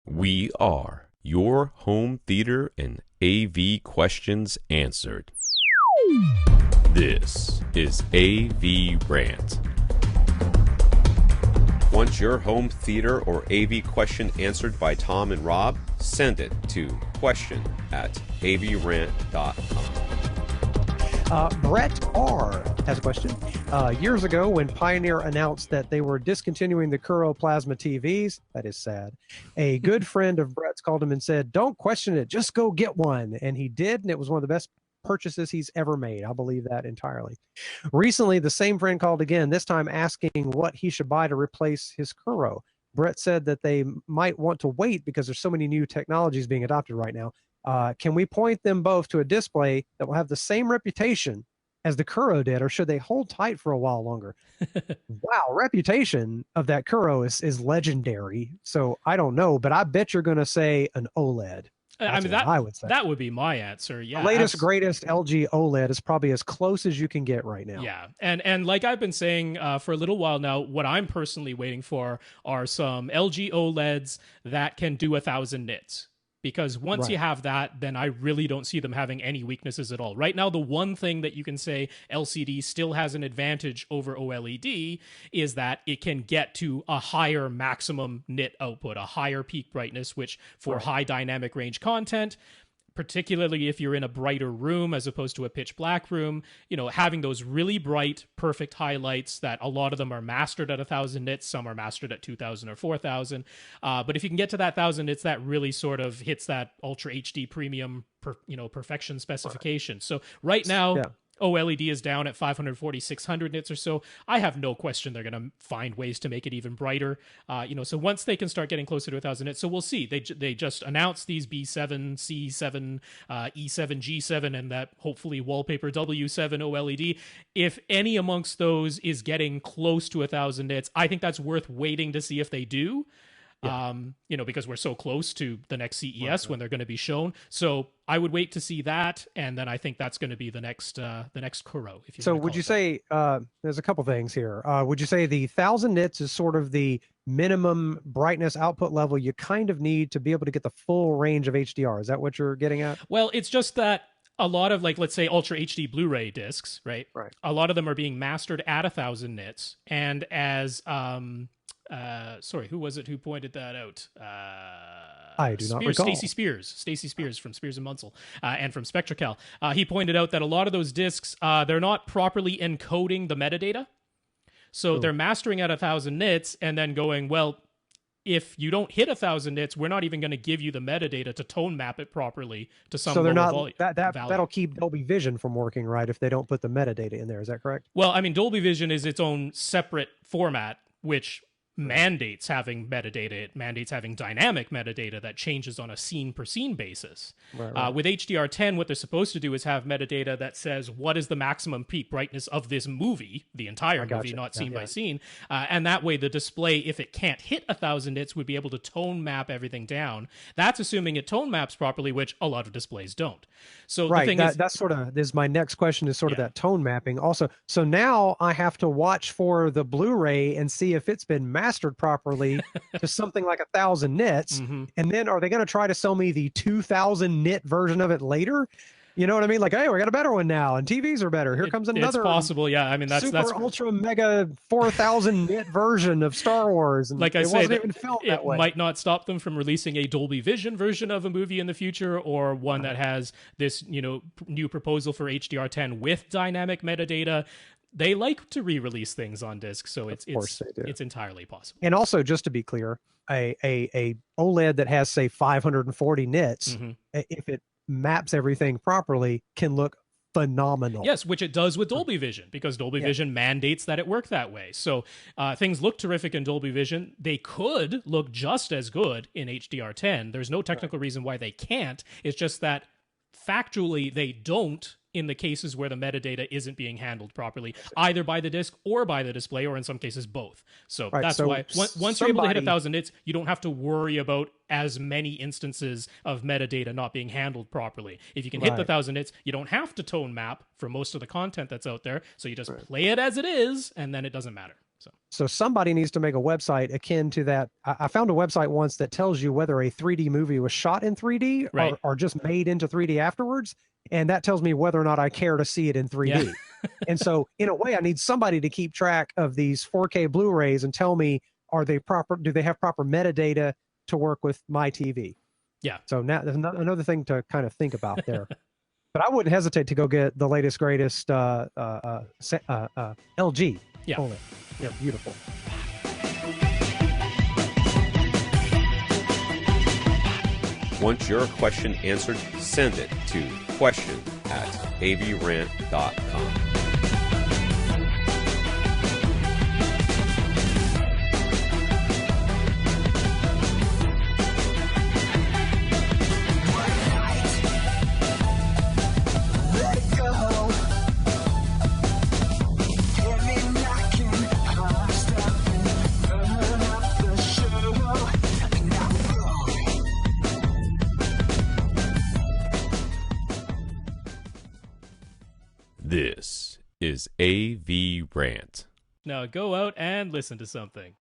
We are your home theater and AV questions answered. This is AVRant. Want your home theater or AV question answered by Tom and Rob? Send it to question@avrant.com. Bret R has a question. Years ago, when Pioneer announced that they were discontinuing the Kuro plasma TVs, that is sad, a good friend of Bret's called him and said, "Don't question it, just go get one." And he did, and it was one of the best purchases he's ever made. I believe that entirely. Recently, the same friend called again, this time asking what he should buy to replace his Kuro. Bret said that they might want to wait because there's so many new technologies being adopted right now. Can we point them both to a display that will have the same reputation as the Kuro did, or should they hold tight for a while longer? Wow, reputation of that Kuro is legendary. So I don't know, but I bet you're going to say an OLED. I mean, I would say that would be my answer. Yeah, the latest, greatest LG OLED is probably as close as you can get right now. Yeah, and like I've been saying for a little while now, what I'm personally waiting for are some LG OLEDs that can do 1,000 nits. Because once you have that, then I really don't see them having any weaknesses at all. Right now, the one thing that you can say LCD still has an advantage over OLED is that it can get to a higher maximum nit output, a higher peak brightness, which for high dynamic range content, particularly if you're in a brighter room as opposed to a pitch black room, you know, having those really bright, perfect highlights that a lot of them are mastered at 1,000 nits, some are mastered at 2,000 or 4,000. But if you can get to that 1,000 nits, that really sort of hits that Ultra HD premium, perfection specification. So right now, OLED is down at 540, 600 nits or so. I have no question they're going to find ways to make it even brighter. So once they can start getting closer to 1,000 nits, so we'll see. They just announced these B7, C7, E7, G7, and that hopefully wallpaper W7 OLED. If any amongst those is getting close to 1,000 nits, I think that's worth waiting to see if they do. Yeah. Because we're so close to the next CES when they're going to be shown. So I would wait to see that, and then I think that's going to be the next Kuro. If you so, would you say there's a couple things here? Would you say the 1,000 nits is sort of the minimum brightness output level you kind of need to be able to get the full range of HDR? Is that what you're getting at? Well, it's just that a lot of, like, let's say Ultra HD Blu-ray discs, right? A lot of them are being mastered at 1,000 nits, and as sorry, who was it who pointed that out? I do not recall. Stacey Spears from Spears and Munsell, and from SpectraCal. He pointed out that a lot of those discs, they're not properly encoding the metadata. So they're mastering at 1,000 nits and then going, well, if you don't hit 1,000 nits, we're not even going to give you the metadata to tone map it properly to some so they're not value. That'll keep Dolby Vision from working right if they don't put the metadata in there. Is that correct? Well, I mean, Dolby Vision is its own separate format, which mandates having metadata. It mandates having dynamic metadata that changes on a scene per scene basis. With HDR10, what they're supposed to do is have metadata that says what is the maximum peak brightness of this movie, the entire movie, not scene by scene. And that way the display, if it can't hit 1,000 nits, would be able to tone map everything down. That's assuming it tone maps properly, which a lot of displays don't. So the thing that's sort of, this is my next question, is sort of that tone mapping also. So now I have to watch for the Blu-ray and see if it's been mastered properly to something like 1,000 nits. And then are they going to try to sell me the 2,000 nit version of it later? You know what I mean? Like, hey, we got a better one now, and TVs are better. Here comes another. It's possible, yeah. I mean, that's ultra mega 4,000 nit version of Star Wars. And like I said, it might not stop them from releasing a Dolby Vision version of a movie in the future, or one that has this, new proposal for HDR10 with dynamic metadata. They like to re-release things on disc, so it's entirely possible. And also, just to be clear, a OLED that has, say, 540 nits, if it maps everything properly, can look phenomenal. Yes, which it does with Dolby Vision, because Dolby Vision mandates that it work that way. So things look terrific in Dolby Vision. They could look just as good in HDR10. There's no technical reason why they can't. It's just that factually they don't in the cases where the metadata isn't being handled properly, either by the disc or by the display, or in some cases both. So that's why once you're able to hit 1,000 nits, you don't have to worry about as many instances of metadata not being handled properly. If you can hit the 1,000 nits, you don't have to tone map for most of the content that's out there. So you just play it as it is, and then it doesn't matter. So somebody needs to make a website akin to that. I found a website once that tells you whether a 3D movie was shot in 3D Right. or just made into 3D afterwards. And that tells me whether or not I care to see it in 3D. Yeah. And so in a way, I need somebody to keep track of these 4K Blu-rays and tell me, are they proper? Do they have proper metadata to work with my TV? Yeah. So now there's another thing to kind of think about there. But I wouldn't hesitate to go get the latest, greatest LG. Yeah. OLED. They're beautiful. Want your question answered? Send it to question@avrant.com. This is AVRant. Now go out and listen to something.